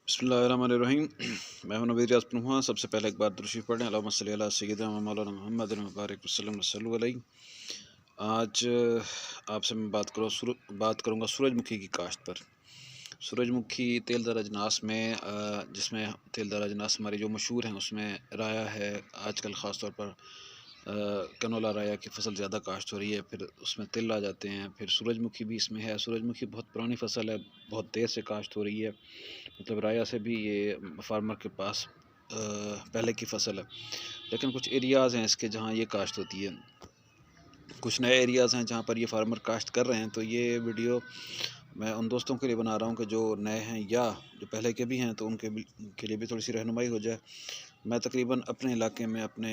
बिस्मिल्लाहिर्रहमानिर्रहीम। मैं हूं नवीद रियाज पनुहा। सबसे पहले एक बार दुरूद पढ़ें, अल्लाहुम्मा सल्ली अला सय्यिदिना व मौलाना मुहम्मद मुबारक वसल्लम वसल्लु अलैहि। आज आपसे मैं बात करूंगा सूरजमुखी की काश्त पर। सूरजमुखी तेलदार अजनास में जिसमें तेलदार अजनास हमारी जो मशहूर हैं उसमें राया है। आजकल ख़ास तौर पर कनोला राया की फ़सल ज़्यादा काश्त हो रही है, फिर उसमें तिल आ जाते हैं। फिर सूरजमुखी भी इसमें है। सूरजमुखी बहुत पुरानी फ़सल है, बहुत देर से काश्त हो रही है। मतलब राया से भी ये फार्मर के पास पहले की फ़सल है। लेकिन कुछ एरियाज़ हैं इसके जहाँ ये काश्त होती है, कुछ नए एरियाज़ हैं जहाँ पर ये फार्मर काश्त कर रहे हैं। तो ये वीडियो मैं उन दोस्तों के लिए बना रहा हूँ कि जो नए हैं या जो पहले के भी हैं, तो के लिए भी थोड़ी सी रहनुमाई हो जाए। मैं तकरीबन अपने इलाके में अपने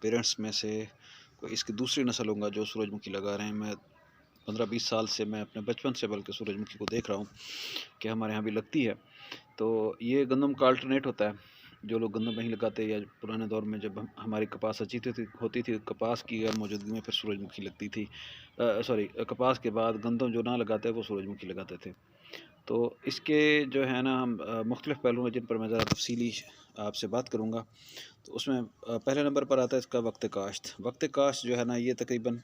पेरेंट्स में से कोई इसकी दूसरी नस्ल होगा जो सूरजमुखी लगा रहे हैं। मैं 15-20 साल से, मैं अपने बचपन से बल्कि सूरजमुखी को देख रहा हूँ कि हमारे यहाँ भी लगती है। तो ये गंदम का अल्टरनेट होता है। जो लोग गंदम नहीं लगाते, या पुराने दौर में जब हमारी कपास अच्छी होती थी, कपास की गैर मौजूदगी में फिर सूरजमुखी लगती थी। सॉरी, कपास के बाद गंदम जो ना लगाते वो सूरजमुखी लगाते थे। तो इसके जो है ना, हम मुख्तलिफ़ पहलू हैं जिन पर मैं ज़रा तफसीली आपसे बात करूँगा। तो उसमें पहले नंबर पर आता है इसका वक्त काश्त। वक्त काश्त जो है ना, ये तकरीबन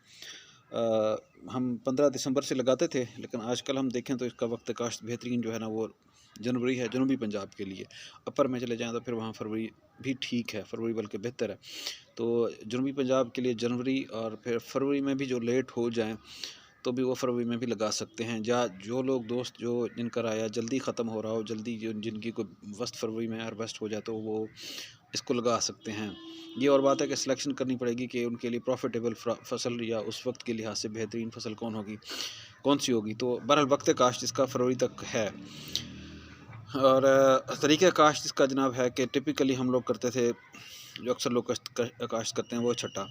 हम 15 दिसंबर से लगाते थे, लेकिन आजकल हम देखें तो इसका वक्त काश्त बेहतरीन जो है ना वो जनवरी है, जनूबी पंजाब के लिए। अपर में चले जाएँ तो फिर वहाँ फरवरी भी ठीक है, फरवरी बल्कि बेहतर है। तो जनूबी पंजाब के लिए जनवरी, और फिर फरवरी में भी जो लेट हो जाएँ तो भी वो फरवरी में भी लगा सकते हैं। या जो लोग दोस्त जो जिनका राया जल्दी ख़त्म हो रहा हो, जल्दी जिनकी कोई वस्त फरवरी में हार्वेस्ट हो जाए, तो वो इसको लगा सकते हैं। ये और बात है कि सिलेक्शन करनी पड़ेगी कि उनके लिए प्रॉफिटेबल फ़सल या उस वक्त के लिहाज से बेहतरीन फ़सल कौन सी होगी। तो बहरहाल वक्त काश्त इसका फरवरी तक है। और तरीक़ा काश्त इसका जनाब है कि टिपिकली हम लोग करते थे, जो अक्सर लोग काश्त करते हैं, वो छठा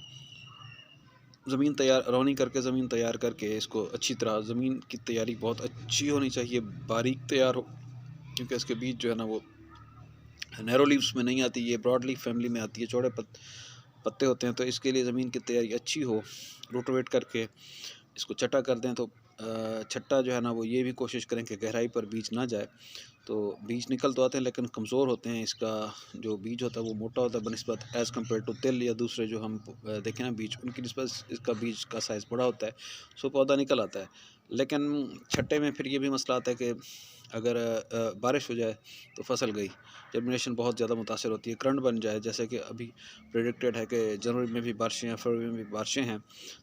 ज़मीन तैयार रौनी करके, ज़मीन तैयार करके इसको अच्छी तरह, ज़मीन की तैयारी बहुत अच्छी होनी चाहिए, बारीक तैयार हो, क्योंकि इसके बीज जो है ना वो नैरो लीव्स में नहीं आती, ये ब्रॉड लीफ फैमिली में आती है, चौड़े पत्ते होते हैं। तो इसके लिए ज़मीन की तैयारी अच्छी हो, रोटोवेट करके इसको छटा कर दें। तो छट्टा जो है ना वो ये भी कोशिश करें कि गहराई पर बीज ना जाए। तो बीज निकल तो आते हैं लेकिन कमज़ोर होते हैं। इसका जो बीज होता है वो मोटा होता है बनिस्बत एज़ कम्पेयर टू तिल या दूसरे जो हम देखें ना बीज, उनकी निस्बत इसका बीज का साइज़ बड़ा होता है, सो पौधा निकल आता है। लेकिन छट्टे में फिर ये भी मसला आता है कि अगर बारिश हो जाए तो फसल गई, जर्मिनेशन बहुत ज़्यादा मुतासर होती है। करंट बन जाए, जैसे कि अभी प्रेडिक्टेड है कि जनवरी में भी बारिशें हैं, फरवरी में भी बारिशें हैं,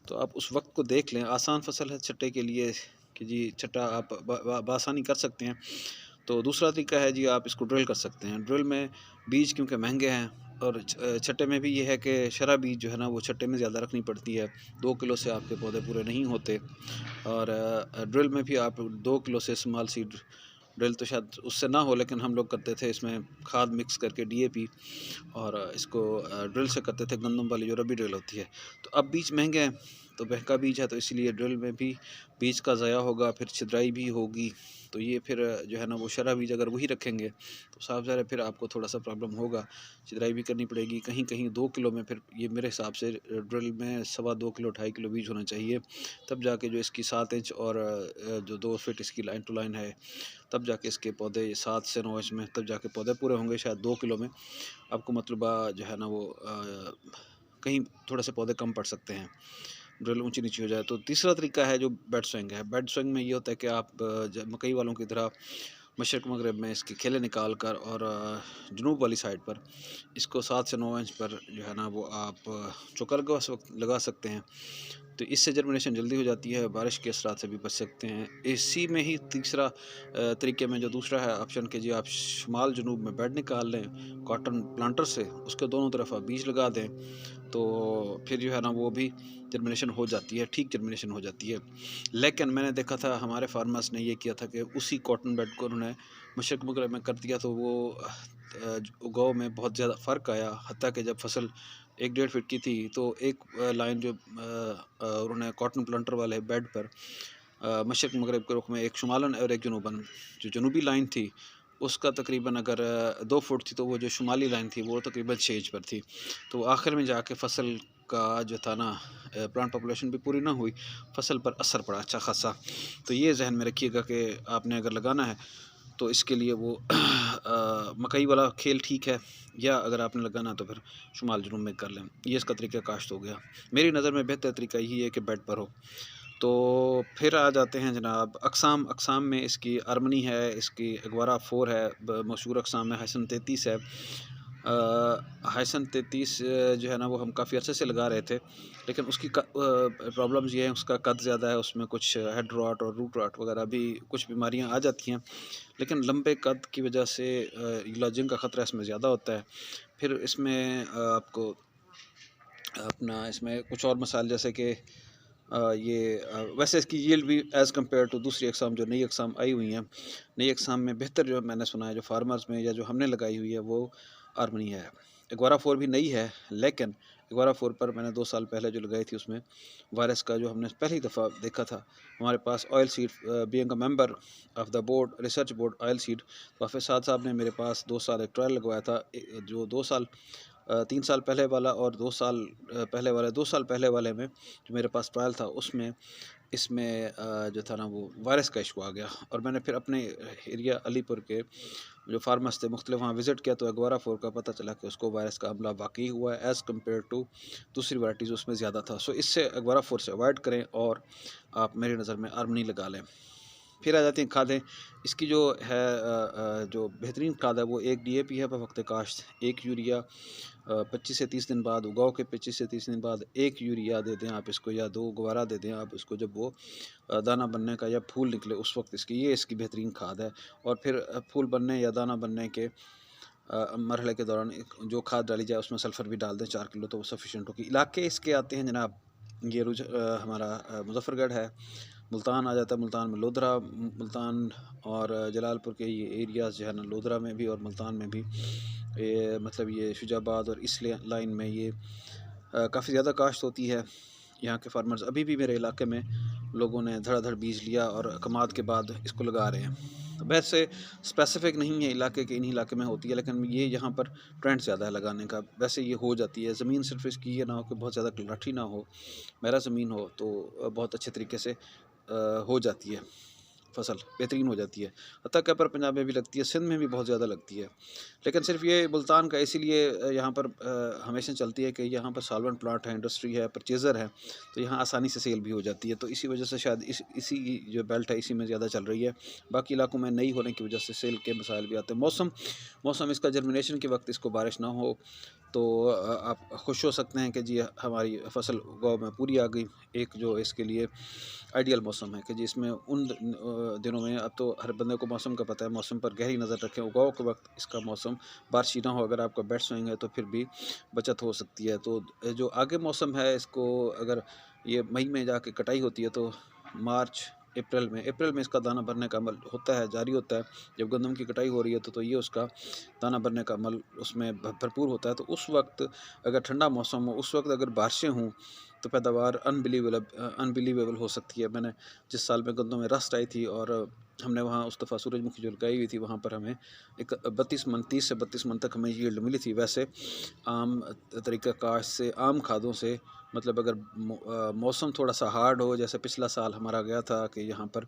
तो आप उस वक्त को देख लें। आसान फसल है छट्टे के लिए कि जी छट्टा आप बासानी कर सकते हैं। तो दूसरा तरीका है जी, आप इसको ड्रिल कर सकते हैं। ड्रिल में बीज क्योंकि महंगे हैं, और छट्टे में भी ये है कि शरा बीज जो है ना वो छट्टे में ज़्यादा रखनी पड़ती है। 2 किलो से आपके पौधे पूरे नहीं होते। और ड्रिल में भी आप 2 किलो से स्मॉल सीड ड्रिल, तो शायद उससे ना हो, लेकिन हम लोग करते थे इसमें खाद मिक्स करके डीएपी, और इसको ड्रिल से करते थे, गंदम वाली जो रबी ड्रिल होती है। तो अब बीज महंगे हैं, तो महंगा बीज है, तो इसलिए ड्रिल में भी बीज का ज़ाया होगा, फिर छिद्राई भी होगी। तो ये फिर जो है ना वो शरा बीज अगर वही रखेंगे तो साफ ज़ाहिर है फिर आपको थोड़ा सा प्रॉब्लम होगा, छिद्राई भी करनी पड़ेगी। कहीं कहीं 2 किलो में, फिर ये मेरे हिसाब से ड्रिल में 2.25 किलो 2.5 किलो बीज होना चाहिए, तब जाके जो इसकी 7 इंच और जो 2 फीट इसकी लाइन टू लाइन है, तब जाके इसके पौधे 7 से 9 इंच में तब जाके पौधे पूरे होंगे। शायद 2 किलो में आपको मतलबा जो है ना वो कहीं थोड़े से पौधे कम पड़ सकते हैं, ड्रिल ऊंची नीची हो जाए। तो तीसरा तरीका है जो बेड स्विंग है। बेड स्विंग में ये होता है कि आप मकई वालों की तरह मशरक़ मगरब में इसकी खेलें निकाल कर, और जनूब वाली साइड पर इसको 7 से 9 इंच पर जो है ना वो आप चौका लगा सकते हैं। तो इससे जर्मिनेशन जल्दी हो जाती है, बारिश के असरात से भी बच सकते हैं। इसी में ही तीसरा तरीके में जो दूसरा है ऑप्शन के जी, आप शुमाल जनूब में बेड निकाल लें कॉटन प्लांटर से, उसके दोनों तरफ आप बीज लगा दें, तो फिर जो है ना वो भी जर्मिनेशन हो जाती है, ठीक जर्मिनेशन हो जाती है। लेकिन मैंने देखा था हमारे फार्मर्स ने ये किया था कि उसी कॉटन बेड को उन्होंने मशरक़ मगरब में कर दिया, तो वो उगाव में बहुत ज़्यादा फ़र्क आया। हत्ता कि जब फसल 1-1.5 फीट की थी, तो एक लाइन जो उन्होंने कॉटन प्लांटर वाले बेड पर मशरक़ मगरब के रुख में एक शुमालन और एक जनूबन, जो जनूबी लाइन थी उसका तकरीबन अगर 2 फुट थी, तो वो जो शुमाली लाइन थी वो तकरीबन 6 इंच पर थी। तो आखिर में जाके फसल का जो था ना, प्लांट पॉपुलेशन भी पूरी ना हुई, फसल पर असर पड़ा अच्छा खासा। तो ये जहन में रखिएगा कि आपने अगर लगाना है तो इसके लिए वो मकई वाला खेल ठीक है, या अगर आपने लगाना तो फिर शुमाल जनूब में कर लें। ये इसका तरीक़ा काश्त हो गया। मेरी नज़र में बेहतर तरीका यही है कि बेड पर हो। तो फिर आ जाते हैं जनाब अक़साम। अक़साम में इसकी अर्मनी है, इसकी अगवारा 4 है, मशहूर अक़साम में हाइसन 33 है। हाइसन 33 जो है ना, वो हम काफ़ी अरसे से लगा रहे थे, लेकिन उसकी प्रॉब्लम्स ये हैं, उसका कद ज़्यादा है, उसमें कुछ हेड रॉट और रूट रॉट वगैरह भी कुछ बीमारियां आ जाती हैं, लेकिन लंबे कद की वजह से इलाजिंग का ख़तरा इसमें ज़्यादा होता है। फिर इसमें आपको अपना इसमें कुछ और मसाइल जैसे कि वैसे इसकी यील्ड भी एज़ कम्पेयर टू दूसरी अक़साम जो नई अक़साम आई हुई हैं, नई अक़साम में बेहतर जो मैंने सुना है, जो फार्मर्स में या जो हमने लगाई हुई है, वो आर्मनी है। अगवारा 4 भी नई है, लेकिन अगवारा 4 पर मैंने 2 साल पहले जो लगाई थी, उसमें वायरस का जो हमने पहली दफ़ा देखा था। हमारे पास oil seed, being a member of the board, research board oil seed, तो हाफिज़ साद साहब ने मेरे पास 2 साल एक ट्रायल लगवाया था। जो 2 साल 3 साल पहले वाला और 2 साल पहले वाला, 2 साल पहले वाले में जो मेरे पास ट्रायल था, उसमें इसमें जो था ना, वो वायरस का इशू आ गया। और मैंने फिर अपने एरिया अलीपुर के जो फार्मर्स थे मुख्तलिफ, वहाँ विज़िट किया, तो अगवारा 4 का पता चला कि उसको वायरस का हमला वाकई हुआ है, एज़ कम्पेयर टू दूसरी वैराइटीज़ उसमें ज़्यादा था। सो इससे अगवारा 4 से अवॉइड करें और आप मेरी नज़र में आर्मनी लगा लें। फिर आ जाती हैं खादें। इसकी जो है जो बेहतरीन खाद है, वो एक DAP है बवक्त काश्त, एक यूरिया 25 से 30 दिन बाद, उगाओ के 25 से 30 दिन बाद एक यूरिया दे दें आप इसको, या 2 गवारा दे दें आप इसको, जब वो दाना बनने का या फूल निकले उस वक्त ये इसकी बेहतरीन खाद है। और फिर फूल बनने या दाना बनने के मरहले के दौरान जो खाद डाली जाए, उसमें सल्फ़र भी डाल दें 4 किलो, तो वो सफिशेंट होगी। इलाके इसके आते हैं जनाब, ये हमारा मुज़फ़्फ़रगढ़ है, मुल्तान आ जाता है, मुल्तान में लोधरा, मुल्तान और जलालपुर के ये एरियाज़ जो है ना, लोधरा में भी और मुल्तान में भी, मतलब ये शुजाबाद और इस लाइन में ये काफ़ी ज़्यादा काश्त होती है। यहाँ के फार्मर्स अभी भी मेरे इलाके में लोगों ने धड़ाधड़ बीज लिया और कमाद के बाद इसको लगा रहे हैं। तो वैसे स्पेसिफिक नहीं है इलाके के, इन्हीं इलाके में होती है, लेकिन ये यहाँ पर ट्रेंड ज़्यादा है लगाने का। वैसे ये हो जाती है, ज़मीन सिर्फ इसकी ये ना हो कि बहुत ज़्यादा लाठी ना हो, मेरा ज़मीन हो, तो बहुत अच्छे तरीके से हो जाती है, फसल बेहतरीन हो जाती है। हत्ता कि अपर पंजाब में भी लगती है, सिंध में भी बहुत ज़्यादा लगती है। लेकिन सिर्फ ये मुल्तान का इसीलिए यहाँ पर हमेशा चलती है कि यहाँ पर सॉल्वेंट प्लांट है, इंडस्ट्री है, परचेज़र है, तो यहाँ आसानी से सेल भी हो जाती है। तो इसी वजह से शायद इसी की जो बेल्ट है, इसी में ज़्यादा चल रही है। बाकी इलाकों में नहीं होने की वजह से सेल के मसाइल भी आते हैं। मौसम इसका जर्मिनेशन के वक्त इसको बारिश ना हो, तो आप खुश हो सकते हैं कि जी हमारी फसल उगाव में पूरी आ गई। एक जो इसके लिए आइडियल मौसम है कि जी इसमें उन दिनों में, अब तो हर बंदे को मौसम का पता है, मौसम पर गहरी नज़र रखें। उगाव के वक्त इसका मौसम बारिश ना हो, अगर आपका बेड स्विंग है तो फिर भी बचत हो सकती है। तो जो आगे मौसम है, इसको अगर ये मई में जाके कटाई होती है, तो मार्च अप्रैल में इसका दाना भरने का अमल होता है, जारी होता है। जब गंदम की कटाई हो रही है, तो ये उसका दाना भरने का अमल उसमें भरपूर होता है। तो उस वक्त अगर ठंडा मौसम हो, उस वक्त अगर बारिशें हों, तो पैदावार अनबिलीवेबल हो सकती है। मैंने जिस साल में गंदों में रस्ट आई थी, और हमने वहाँ उस दफ़ा सूरजमुखी जो लगाई हुई थी, वहाँ पर हमें एक 30 से 32 मन तक हमें यील्ड मिली थी। वैसे आम तरीक़ाकार से, आम खादों से, मतलब अगर मौसम थोड़ा सा हार्ड हो, जैसे पिछला साल हमारा गया था कि यहाँ पर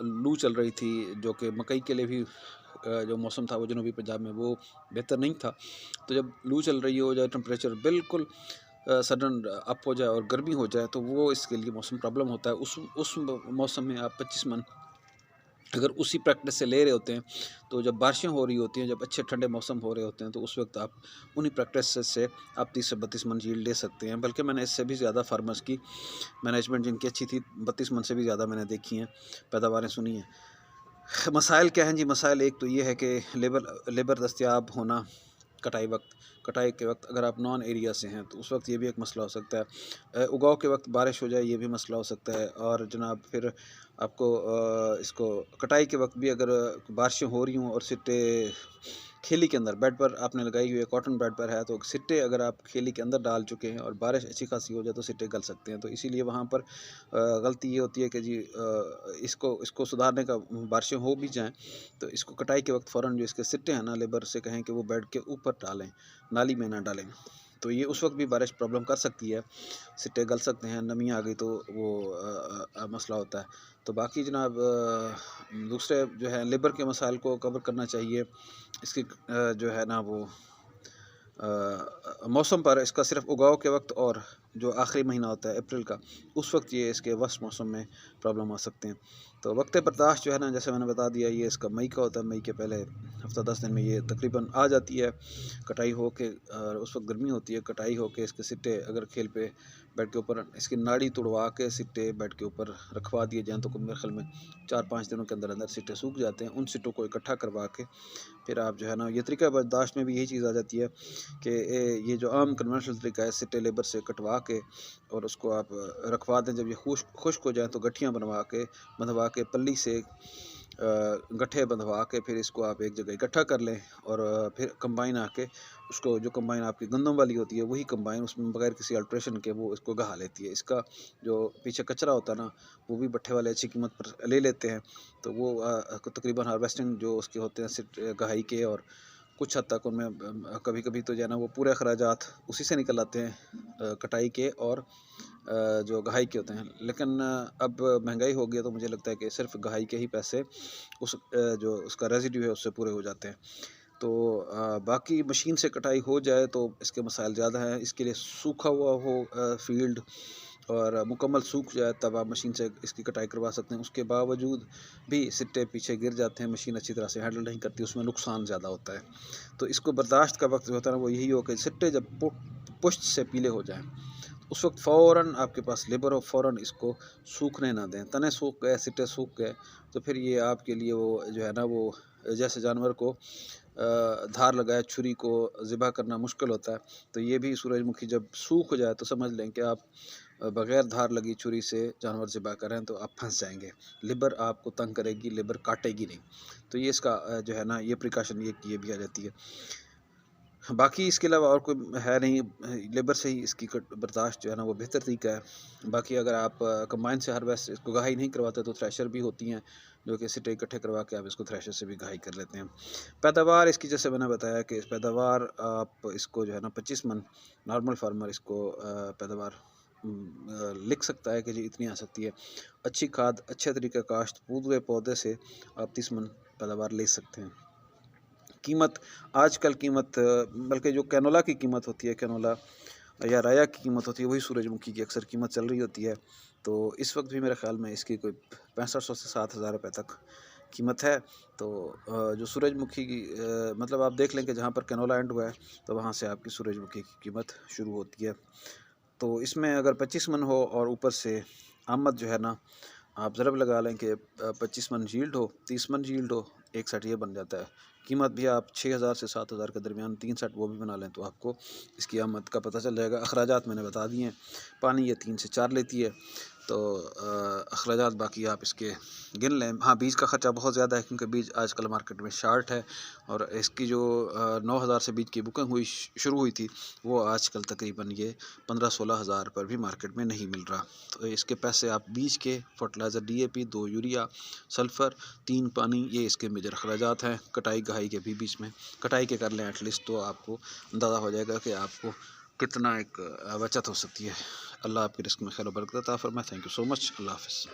लू चल रही थी, जो कि मकई के लिए भी जो मौसम था वो जनूबी पंजाब में वो बेहतर नहीं था। तो जब लू चल रही हो जाए, टेम्परेचर बिल्कुल सडन अप हो जाए और गर्मी हो जाए, तो वो इसके लिए मौसम प्रॉब्लम होता है। उस मौसम में आप 25 मन अगर उसी प्रैक्टिस से ले रहे होते हैं, तो जब बारिशें हो रही होती हैं, जब अच्छे ठंडे मौसम हो रहे होते हैं, तो उस वक्त आप उन्हीं प्रैक्टिस से आप 30 से 32 मन यील्ड ले सकते हैं। बल्कि मैंने इससे भी ज़्यादा फार्मर्स की मैनेजमेंट जिनकी अच्छी थी, 32 मन से भी ज़्यादा मैंने देखी हैं, पैदावारें सुनी हैं। मसाइल क्या हैं जी? मसाइल एक तो ये है कि लेबर दस्तयाब होना, कटाई के वक्त अगर आप नॉन एरिया से हैं, तो उस वक्त ये भी एक मसला हो सकता है। उगाव के वक्त बारिश हो जाए, ये भी मसला हो सकता है। और जनाब फिर आपको इसको कटाई के वक्त भी अगर बारिशें हो रही हों और सिट्टे खेली के अंदर, बेड पर आपने लगाई हुई है, कॉटन बेड पर है, तो सिट्टे अगर आप खेली के अंदर डाल चुके हैं और बारिश अच्छी खासी हो जाए, तो सिट्टे गल सकते हैं। तो इसीलिए वहाँ पर गलती ये होती है कि जी इसको सुधारने का, बारिशें हो भी जाएँ, तो इसको कटाई के वक्त फ़ौरन जो इसके सिट्टे हैं ना, लेबर से कहें कि वो बेड के ऊपर डालें, नाली में ना डालें। तो ये उस वक्त भी बारिश प्रॉब्लम कर सकती है, सिट्टे गल सकते हैं, नमी आ गई तो वो मसला होता है। तो बाकी जनाब दूसरे जो है लेबर के मसाइल को कवर करना चाहिए। इसकी जो है ना वो मौसम पर इसका सिर्फ उगाव के वक्त और जो आखिरी महीना होता है अप्रैल का, उस वक्त ये इसके वर्स्ट मौसम में प्रॉब्लम आ सकते हैं। तो वक्त बर्दाश्त जो है ना, जैसे मैंने बता दिया, ये इसका मई का होता है। मई के पहले हफ्ता 10 दिन में ये तकरीबन आ जाती है कटाई हो के। उस वक्त गर्मी होती है, कटाई हो के इसके सिट्टे अगर खेल पे बेड के ऊपर इसकी नाड़ी तुड़वा के सिट्टे बेड के ऊपर रखवा दिए जाएँ तो मेरे ख्याल में 4-5 दिनों के अंदर अंदर सिट्टे सूख जाते हैं। उन सिट्टों को इकट्ठा करवा के फिर आप जो है ना, ये तरीका बर्दाश्त में भी यही चीज़ आ जाती है कि ये जो आम कन्वेंशनल तरीका है, सिट्टे लेबर से कटवा के और उसको आप रखवा दें। जब ये खुश्क हो जाए तो गठियाँ बंधवा के पल्ली से गट्ठे बंधवा के फिर इसको आप एक जगह इकट्ठा कर लें और फिर कंबाइन आके उसको, जो कंबाइन आपकी गंदम वाली होती है वही कंबाइन उसमें बगैर किसी अल्ट्रेशन के वो इसको गहा लेती है। इसका जो पीछे कचरा होता है ना, वो भी भट्ठे वाले अच्छी कीमत पर ले लेते हैं। तो वो तकरीबन हार्वेस्टिंग जो उसके होते हैं गहाई के, और कुछ हद तक उनमें कभी कभी तो जो है ना वो पूरे अखराजात उसी से निकल आते हैं, कटाई के और जो गहाई के होते हैं। लेकिन अब महंगाई हो गई है तो मुझे लगता है कि सिर्फ गहाई के ही पैसे उस जो उसका रेजिड्यू है उससे पूरे हो जाते हैं। तो बाकी मशीन से कटाई हो जाए तो इसके मसाइल ज़्यादा हैं। इसके लिए सूखा हुआ हो फील्ड और मुकम्मल सूख जाए तब आप मशीन से इसकी कटाई करवा सकते हैं। उसके बावजूद भी सिट्टे पीछे गिर जाते हैं, मशीन अच्छी तरह से हैंडल नहीं करती, उसमें नुकसान ज़्यादा होता है। तो इसको बर्दाश्त का वक्त जो होता है ना वो यही हो कि सिट्टे जब पुष्ट से पीले हो जाएँ उस वक्त फ़ौरन आपके पास लेबर हो, फ़ौरन इसको सूखने ना दें। तने सूख गए, सिट्टे सूख गए तो फिर ये आपके लिए वो जो है ना वो जैसे जानवर को धार लगाए छुरी को ज़िबा करना मुश्किल होता है, तो ये भी सूरजमुखी जब सूख जाए तो समझ लें कि आप बग़ैर धार लगी छुरी से जानवर ज़िबा कर रहे हैं तो आप फंस जाएंगे। लेबर आपको तंग करेगी, लेबर काटेगी नहीं। तो ये इसका जो है ना ये प्रिकॉशन ये भी आ जाती है। बाकी इसके अलावा और कोई है नहीं, लेबर से ही इसकी बर्दाश्त जो है ना वो बेहतर तरीका है। बाकी अगर आप कंबाइन से हार्वेस्ट इसको गहाई नहीं करवाते तो थ्रेशर भी होती हैं जो कि सिट्टे इकट्ठे करवा के आप इसको थ्रेशर से भी गहाई कर लेते हैं। पैदावार इसकी जैसे मैंने बताया कि इस पैदावार आप इसको जो है ना 25 मन नॉर्मल फार्मर इसको पैदावार लिख सकता है कि जी इतनी आ सकती है। अच्छी खाद, अच्छे तरीके काश्त, पूरे पौधे से आप 30 मन पैदावार ले सकते हैं। कीमत आजकल बल्कि जो कैनोला की कीमत होती है, कैनोला या राया की कीमत होती है, वही सूरजमुखी की अक्सर कीमत चल रही होती है। तो इस वक्त भी मेरे ख्याल में इसकी कोई 6500 से 7000 रुपये तक कीमत है। तो जो सूरजमुखी की मतलब आप देख लें कि जहाँ पर कैनोला एंड हुआ है तो वहाँ से आपकी सूरजमुखी की कीमत शुरू होती है। तो इसमें अगर 25 मन हो और ऊपर से आमद जो है ना, आप ज़रब लगा लें कि 25 मन यील्ड हो, 30 मन यील्ड हो, एक सेट ये बन जाता है। कीमत भी आप 6000 से 7000 के दरमियान 3 सेट वो भी बना लें तो आपको इसकी आमद का पता चल जाएगा। अखराजात मैंने बता दिए हैं, पानी ये 3 से 4 लेती है। तो अखराजात बाकी आप इसके गिन लें। हाँ, बीज का ख़र्चा बहुत ज़्यादा है क्योंकि बीज आजकल मार्केट में शार्ट है और इसकी जो 9000 से बीज की बुकिंग शुरू हुई थी वो आजकल तकरीबन ये 15-16 हज़ार पर भी मार्केट में नहीं मिल रहा। तो इसके पैसे आप बीज के, फर्टिलाइज़र DAP, 2 यूरिया, सल्फ़र, 3 पानी, ये इसके मेजर अखराजात हैं। कटाई गहाई के भी बीच में कटाई के कर लें एटलीस्ट, तो आपको अंदाज़ा हो जाएगा कि आपको कितना एक बचत हो सकती है। अल्लाह आपके रिस्क में खैर बरकत अता फरमाए। Thank you so much. अल्लाह हाफ़िज़।